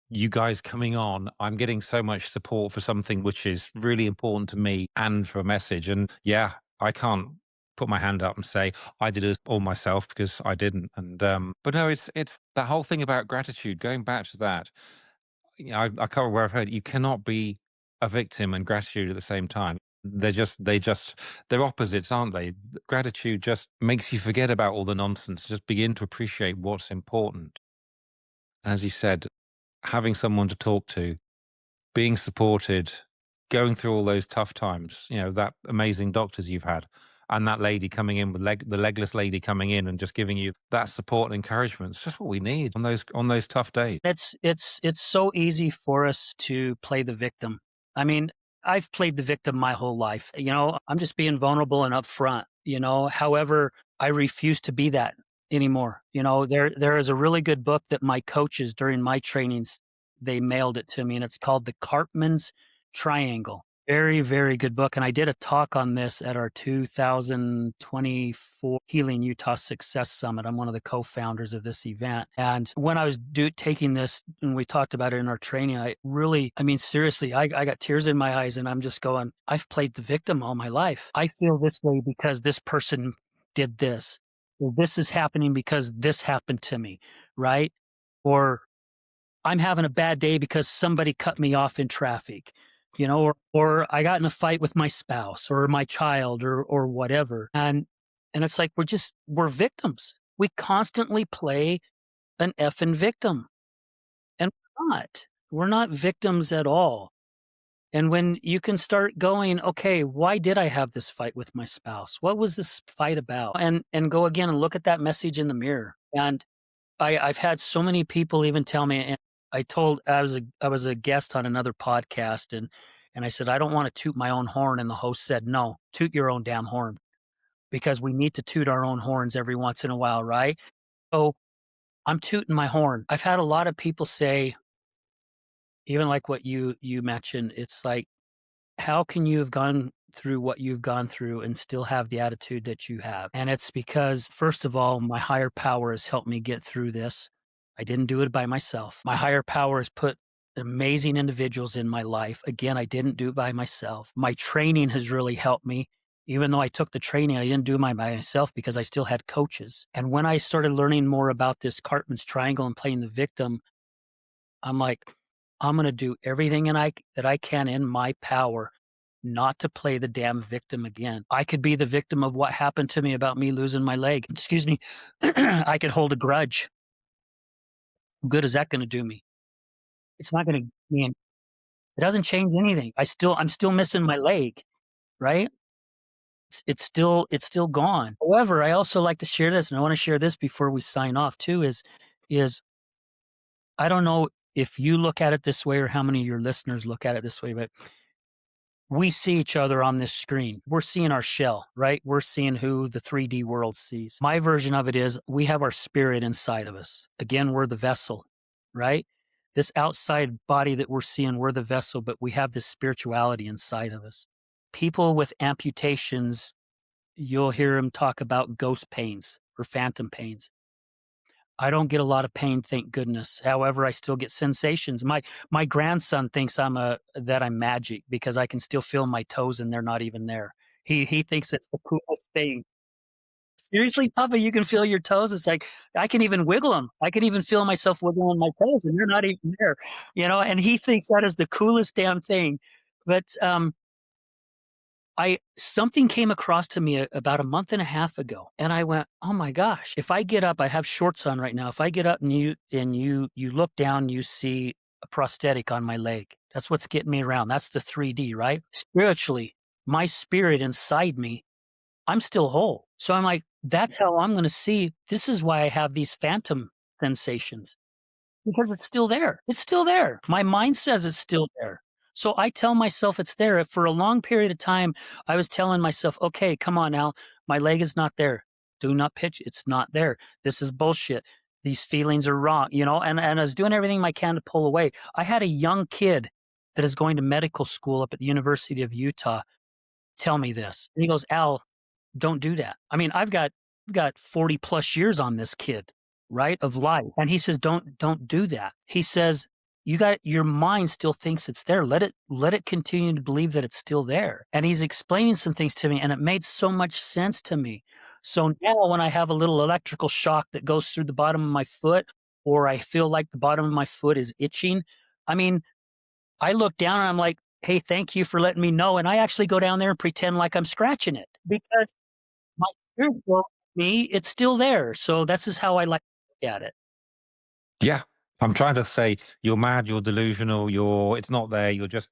S2: you guys coming on, I'm getting so much support for something which is really important to me and for a message. And yeah, I can't put my hand up and say I did it all myself because I didn't. And but no, it's that whole thing about gratitude. Going back to that, I can't remember where I've heard it, you cannot be a victim and gratitude at the same time. They're opposites, aren't they? Gratitude just makes you forget about all the nonsense, just begin to appreciate what's important. As you said, having someone to talk to, being supported, going through all those tough times, that amazing doctors you've had, and that lady coming in with the legless lady coming in and just giving you that support and encouragement. It's just what we need on those tough days.
S1: It's so easy for us to play the victim. I mean, I've played the victim my whole life. I'm just being vulnerable and upfront, However, I refuse to be that anymore. There is a really good book that my coaches during my trainings they mailed it to me, and it's called The Cartman's Triangle. Very, very good book, and I did a talk on this at our 2024 Healing Utah Success Summit. I'm one of the co-founders of this event, and when I was taking this, and we talked about it in our training, I mean, seriously, I got tears in my eyes, and I'm just going, I've played the victim all my life. I feel this way because this person did this. Or this is happening because this happened to me, right? Or I'm having a bad day because somebody cut me off in traffic, or I got in a fight with my spouse or my child or whatever. And it's like we're victims. We constantly play an effing victim. And we're not. We're not victims at all. And when you can start going, okay, why did I have this fight with my spouse? What was this fight about? And go again and look at that message in the mirror. And I've had so many people even tell me, and I was a guest on another podcast, and I said, "I don't wanna toot my own horn," and the host said, "No, toot your own damn horn, because we need to toot our own horns every once in a while, right?" So, I'm tooting my horn. I've had a lot of people say, even like what you mentioned, it's like, "How can you have gone through what you've gone through and still have the attitude that you have?" And it's because, first of all, my higher power has helped me get through this. I didn't do it by myself. My higher power has put amazing individuals in my life. Again, I didn't do it by myself. My training has really helped me. Even though I took the training, I didn't do it by myself because I still had coaches. And when I started learning more about this Cartman's triangle and playing the victim, I'm like, I'm going to do everything that I can in my power not to play the damn victim again. I could be the victim of what happened to me about me losing my leg. Excuse me. I could hold a grudge. What good is that going to do me? It's not going to mean it doesn't change anything. I'm still missing my leg, right? It's still gone. However, I also like to share this, and I want to share this before we sign off too. Is I don't know if you look at it this way or how many of your listeners look at it this way, but we see each other on this screen. We're seeing our shell, right? We're seeing who the 3D world sees. My version of it is we have our spirit inside of us. Again, we're the vessel, right? This outside body that we're seeing, we're the vessel, but we have this spirituality inside of us. People with amputations, you'll hear them talk about ghost pains or phantom pains. I don't get a lot of pain, thank goodness. However, I still get sensations. My grandson thinks that I'm magic because I can still feel my toes and they're not even there. He thinks it's the coolest thing. Seriously, Papa, you can feel your toes? It's like I can even wiggle them. I can even feel myself wiggling my toes and they're not even there. And he thinks that is the coolest damn thing. But I something came across to me about a month and a half ago, and I went, "Oh my gosh, if I get up, I have shorts on right now. If I get up and you look down, you see a prosthetic on my leg. That's what's getting me around. That's the 3D, right? Spiritually, my spirit inside me, I'm still whole. So I'm like, that's how I'm going to see. This is why I have these phantom sensations. Because it's still there. It's still there. My mind says it's still there. So I tell myself it's there. If for a long period of time, I was telling myself, okay, come on now, my leg is not there. Do not pitch. It's not there. This is bullshit. These feelings are wrong, and I was doing everything I can to pull away. I had a young kid that is going to medical school up at the University of Utah tell me this. And he goes, Al, don't do that. I mean, I've got 40 plus years on this kid, right, of life. And he says, don't do that. He says, your mind still thinks it's there. Let it continue to believe that it's still there. And he's explaining some things to me, and it made so much sense to me. So now when I have a little electrical shock that goes through the bottom of my foot, or I feel like the bottom of my foot is itching, I mean, I look down and I'm like, hey, thank you for letting me know. And I actually go down there and pretend like I'm scratching it because my spirit told me it's still there, so that's just how I like to look at it.
S2: Yeah. I'm trying to say you're mad, you're delusional, it's not there, you're just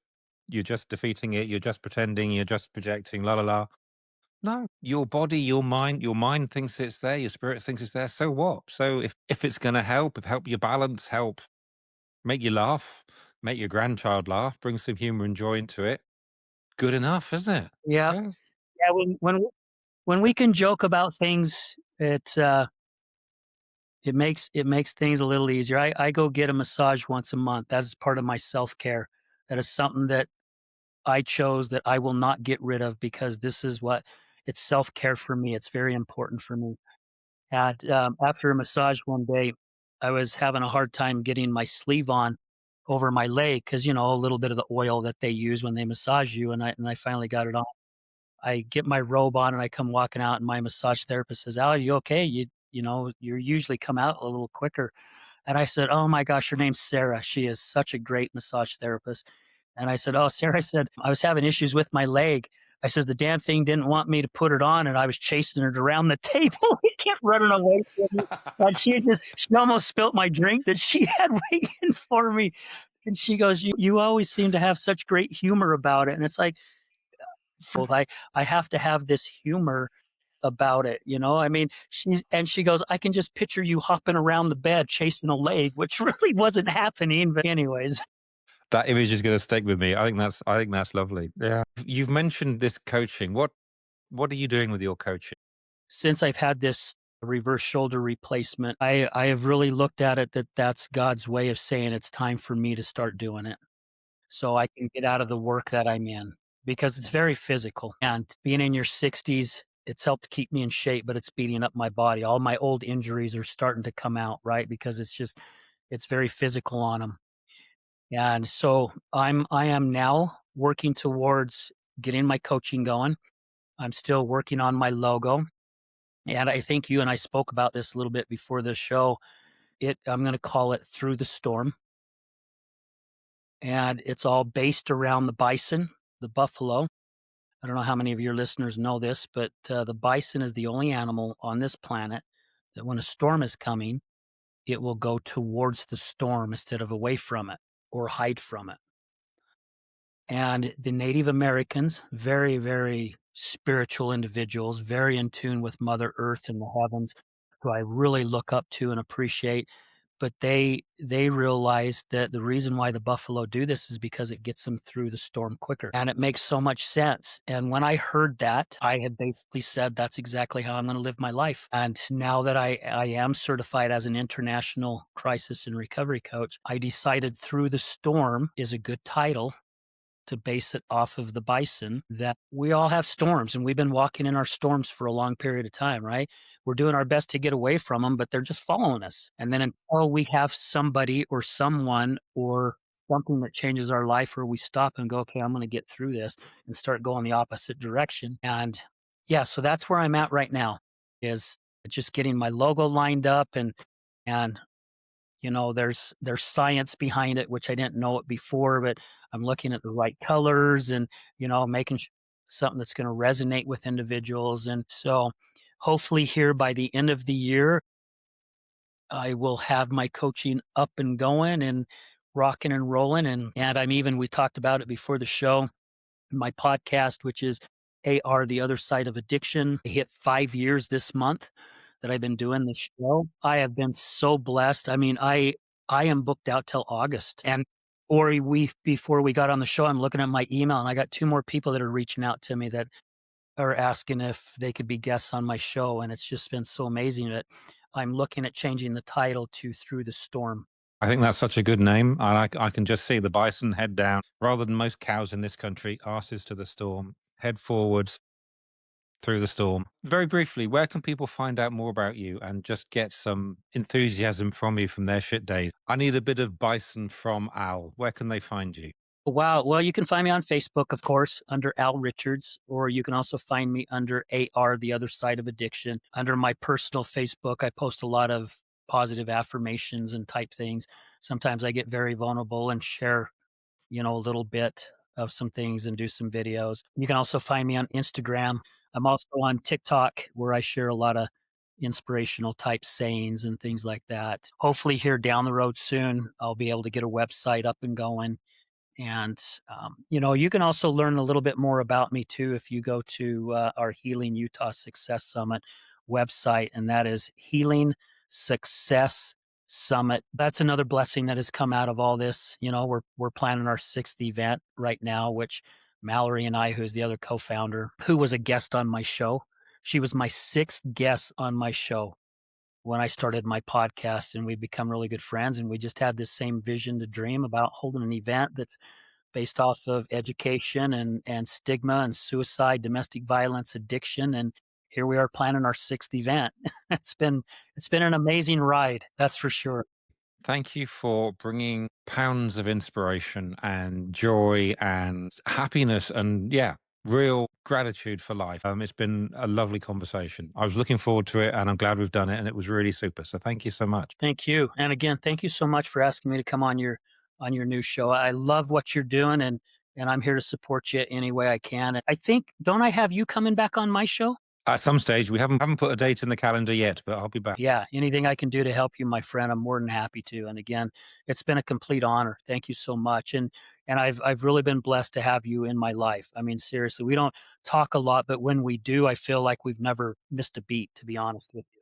S2: defeating it, you're just pretending, you're just projecting, la la la. No, your mind thinks it's there, your spirit thinks it's there. So what? So if it's gonna help your balance, help make you laugh, make your grandchild laugh, bring some humor and joy into it, good enough, isn't it?
S1: Yeah.
S2: Yeah.
S1: Yeah, when we can joke about things, it makes things a little easier. I go get a massage once a month. That is part of my self-care. That is something that I chose that I will not get rid of because this is what it's self-care for me. It's very important for me. And, after a massage one day, I was having a hard time getting my sleeve on over my leg because a little bit of the oil that they use when they massage you, and I finally got it on. I get my robe on, and I come walking out, and my massage therapist says, "Al, are you okay? You usually come out a little quicker." And I said, "Oh my gosh, her name's Sarah. She is such a great massage therapist." And I said, "Oh, Sarah," I said, "I was having issues with my leg." I says, "The damn thing didn't want me to put it on, and I was chasing it around the table. He kept running away from me." And she almost spilt my drink that she had waiting for me. And she goes, "You always seem to have such great humor about it." And it's like, I have to have this humor about it. I mean, she goes, "I can just picture you hopping around the bed chasing a leg," which really wasn't happening, but anyways.
S2: That image is gonna stick with me. I think that's lovely. Yeah. You've mentioned this coaching. What are you doing with your coaching?
S1: Since I've had this reverse shoulder replacement, I have really looked at it that that's God's way of saying it's time for me to start doing it so I can get out of the work that I'm in because it's very physical. And being in your 60s, it's helped keep me in shape, but it's beating up my body. All my old injuries are starting to come out, right? Because it's very physical on them. And so I am now working towards getting my coaching going. I'm still working on my logo. And I think you and I spoke about this a little bit before the show. I'm going to call it Through the Storm. And it's all based around the bison, the buffalo. I don't know how many of your listeners know this, but the bison is the only animal on this planet that when a storm is coming, it will go towards the storm instead of away from it or hide from it. And the Native Americans, very, very spiritual individuals, very in tune with Mother Earth and the heavens, who I really look up to and appreciate. But they realized that the reason why the buffalo do this is because it gets them through the storm quicker. And it makes so much sense. And when I heard that, I had basically said, that's exactly how I'm going to live my life. And now that I am certified as an international crisis and recovery coach, I decided Through the Storm is a good title to base it off of the bison, that we all have storms and we've been walking in our storms for a long period of time, right? We're doing our best to get away from them, but they're just following us. And then until we have somebody or someone or something that changes our life where we stop and go, okay, I'm going to get through this and start going the opposite direction. And yeah, so that's where I'm at right now, is just getting my logo lined up and there's science behind it, which I didn't know it before, but I'm looking at the right colors and, making something that's going to resonate with individuals. And so hopefully here by the end of the year, I will have my coaching up and going and rocking and rolling. And we talked about it before the show, my podcast, which is AR, The Other Side of Addiction. I hit 5 years this month that I've been doing this show. I have been so blessed. I mean, I am booked out till August. And or we before we got on the show, I'm looking at my email and I got two more people that are reaching out to me that are asking if they could be guests on my show. And it's just been so amazing that I'm looking at changing the title to Through the Storm.
S2: I think that's such a good name. I can just see the bison head down. Rather than most cows in this country, arses to the storm, head forwards through the storm. Very briefly, where can people find out more about you and just get some enthusiasm from you from their shit days? I need a bit of bison from Al. Where can they find you?
S1: Wow. Well, you can find me on Facebook, of course, under Al Richards, or you can also find me under AR, The Other Side of Addiction. Under my personal Facebook, I post a lot of positive affirmations and type things. Sometimes I get very vulnerable and share, a little bit of some things and do some videos. You can also find me on Instagram. I'm also on TikTok, where I share a lot of inspirational type sayings and things like that. Hopefully here down the road soon, I'll be able to get a website up and going. And, you can also learn a little bit more about me too if you go to our Healing Utah Success Summit website, and that is Healing Success Summit. That's another blessing that has come out of all this. We're planning our sixth event right now, which Mallory and I, who's the other co-founder, who was a guest on my show, she was my sixth guest on my show when I started my podcast, and we've become really good friends. And we just had this same vision to dream about holding an event that's based off of education and stigma and suicide, domestic violence, addiction. And here we are planning our sixth event. It's been an amazing ride, that's for sure.
S2: Thank you for bringing pounds of inspiration and joy and happiness and, yeah, real gratitude for life. It's been a lovely conversation. I was looking forward to it and I'm glad we've done it and it was really super. So thank you so much.
S1: Thank you. And again, thank you so much for asking me to come on your new show. I love what you're doing, and I'm here to support you any way I can. And I think, don't I have you coming back on my show?
S2: At some stage, we haven't put a date in the calendar yet, but I'll be back.
S1: Yeah, anything I can do to help you, my friend, I'm more than happy to. And again, it's been a complete honor. Thank you so much. And I've really been blessed to have you in my life. I mean, seriously, we don't talk a lot, but when we do, I feel like we've never missed a beat, to be honest with you.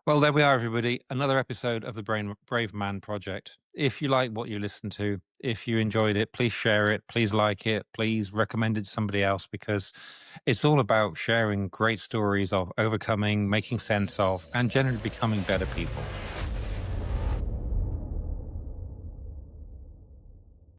S2: Well, there we are, everybody. Another episode of the Brave Man Project. If you like what you listened to, if you enjoyed it, please share it. Please like it. Please recommend it to somebody else, because it's all about sharing great stories of overcoming, making sense of, and generally becoming better people.